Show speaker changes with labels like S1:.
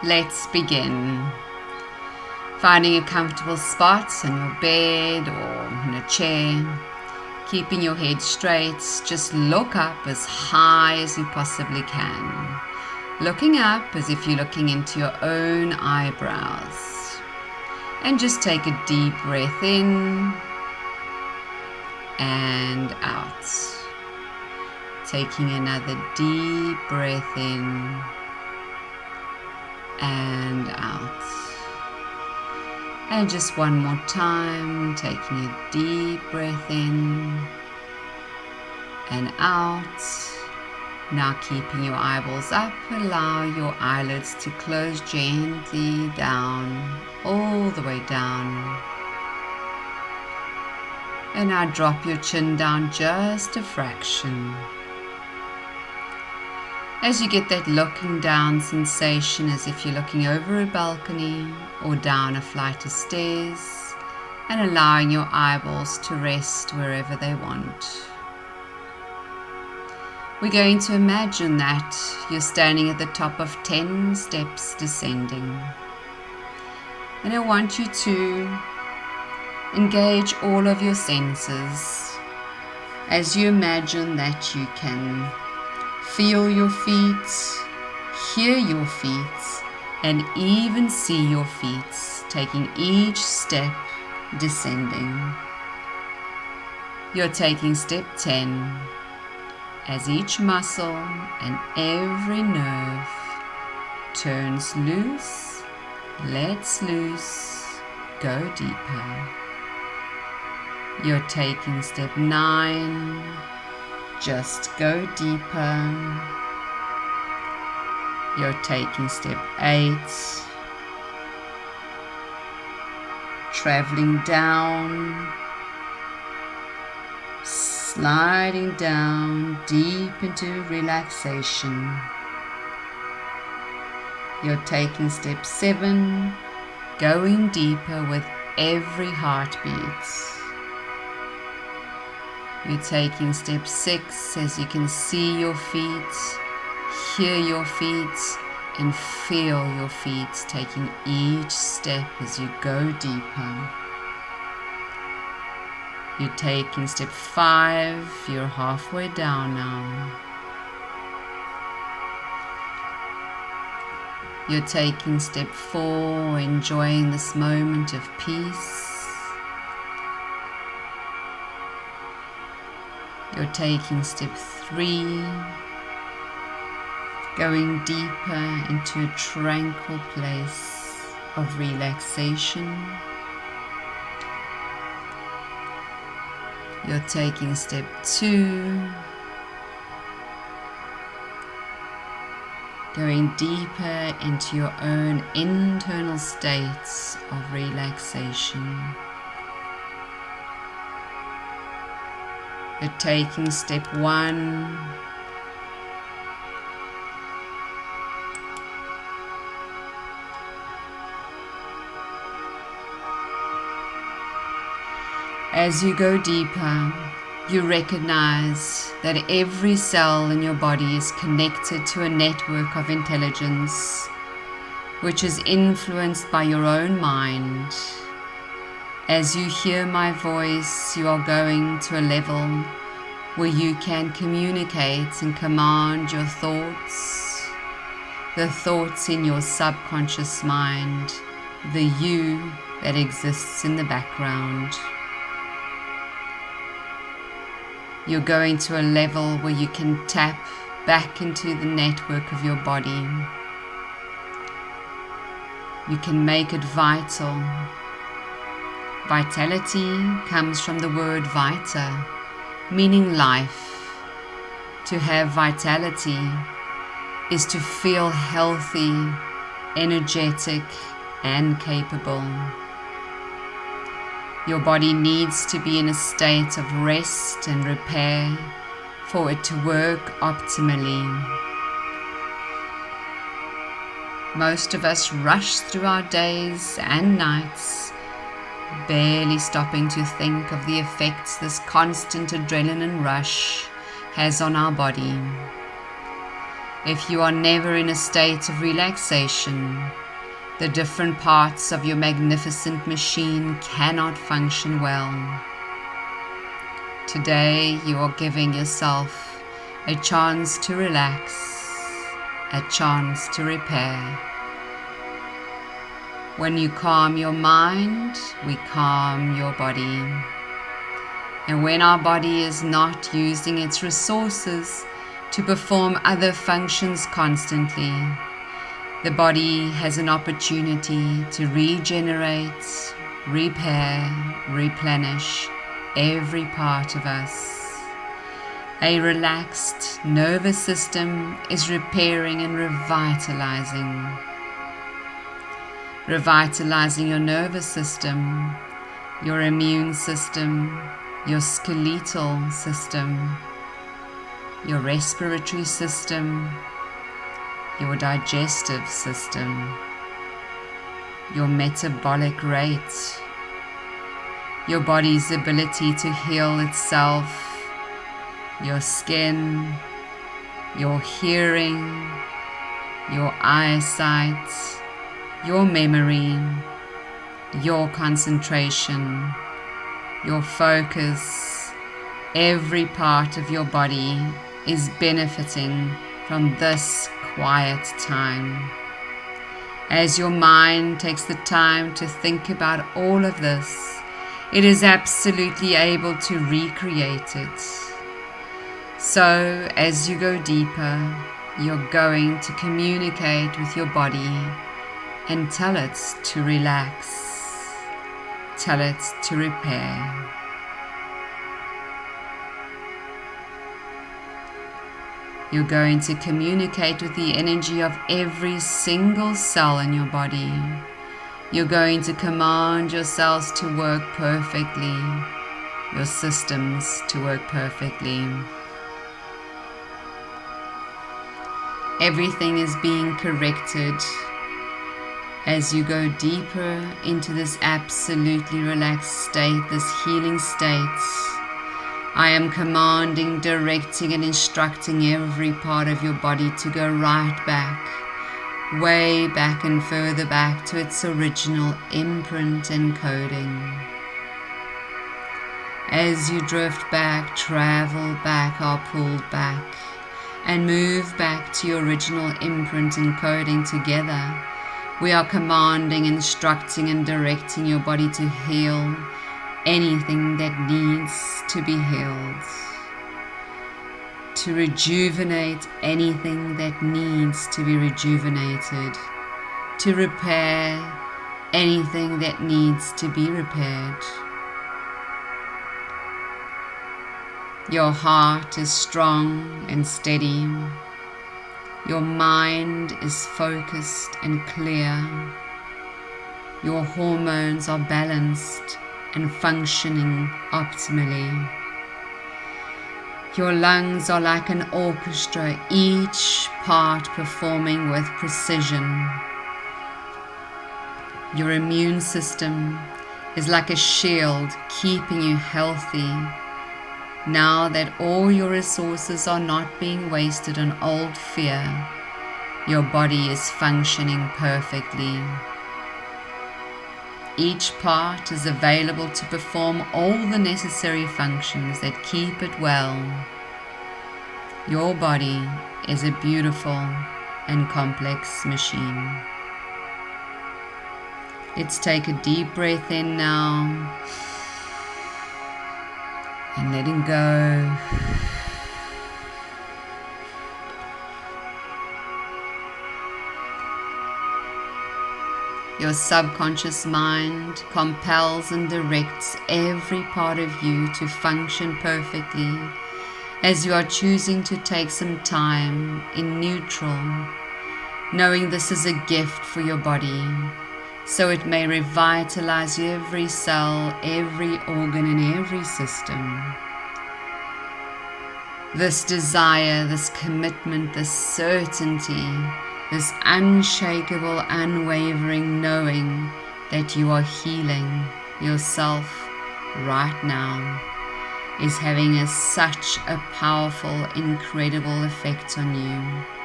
S1: Let's begin. Finding a comfortable spot on your bed or in a chair. Keeping your head straight, just look up as high as you possibly can. Looking up as if you're looking into your own eyebrows. And just take a deep breath in and out. Taking another deep breath in and out. And just one more time, taking a deep breath in and out. Now keeping your eyeballs up, allow your eyelids to close gently down, all the way down. And now drop your chin down just a fraction. As you get that looking down sensation as if you're looking over a balcony or down a flight of stairs, and allowing your eyeballs to rest wherever they want. We're going to imagine that you're standing at the top of 10 steps descending. And I want you to engage all of your senses as you imagine that you can feel your feet, hear your feet, and even see your feet taking each step descending. You're taking step 10 as each muscle and every nerve turns loose, lets loose, go deeper. You're taking step 9, just go deeper. You're taking step 8, traveling down, sliding down deep into relaxation. You're taking step 7, going deeper with every heartbeat. You're taking step 6 as you can see your feet, hear your feet, and feel your feet taking each step as you go deeper. You're taking step 5, you're halfway down now. You're taking step 4, enjoying this moment of peace. You're taking step 3, going deeper into a tranquil place of relaxation. You're taking step 2, going deeper into your own internal states of relaxation. You're taking step 1, as you go deeper, you recognize that every cell in your body is connected to a network of intelligence, which is influenced by your own mind. As you hear my voice, you are going to a level where you can communicate and command your thoughts, the thoughts in your subconscious mind, the you that exists in the background. You're going to a level where you can tap back into the network of your body. You can make it vital. Vitality comes from the word vita, meaning life. To have vitality is to feel healthy, energetic, and capable. Your body needs to be in a state of rest and repair for it to work optimally. Most of us rush through our days and nights, barely stopping to think of the effects this constant adrenaline rush has on our body. If you are never in a state of relaxation, the different parts of your magnificent machine cannot function well. Today you are giving yourself a chance to relax, a chance to repair. When you calm your mind, we calm your body. And when our body is not using its resources to perform other functions constantly, the body has an opportunity to regenerate, repair, replenish every part of us. A relaxed nervous system is repairing and revitalizing your nervous system, your immune system, your skeletal system, your respiratory system, your digestive system, your metabolic rate, your body's ability to heal itself, your skin, your hearing, your eyesight, your memory, your concentration, your focus. Every part of your body is benefiting from this quiet time. As your mind takes the time to think about all of this, it is absolutely able to recreate it. So, as you go deeper, you're going to communicate with your body and tell it to relax, tell it to repair. You're going to communicate with the energy of every single cell in your body. You're going to command your cells to work perfectly, your systems to work perfectly. Everything is being corrected as you go deeper into this absolutely relaxed state, this healing state. I am commanding, directing, and instructing every part of your body to go right back, way back and further back to its original imprint and coding. As you drift back, travel back, are pulled back, and move back to your original imprint and coding together, we are commanding, instructing, and directing your body to heal anything that needs to be healed, to rejuvenate anything that needs to be rejuvenated, to repair anything that needs to be repaired. Your heart is strong and steady. Your mind is focused and clear. Your hormones are balanced and functioning optimally. Your lungs are like an orchestra, each part performing with precision. Your immune system is like a shield keeping you healthy. Now that all your resources are not being wasted on old fear, your body is functioning perfectly. Each part is available to perform all the necessary functions that keep it well. Your body is a beautiful and complex machine. Let's take a deep breath in now and letting go. Your subconscious mind compels and directs every part of you to function perfectly as you are choosing to take some time in neutral, knowing this is a gift for your body, so it may revitalize every cell, every organ, and every system. This desire, this commitment, this certainty, this unshakable, unwavering knowing that you are healing yourself right now is having such a powerful, incredible effect on you.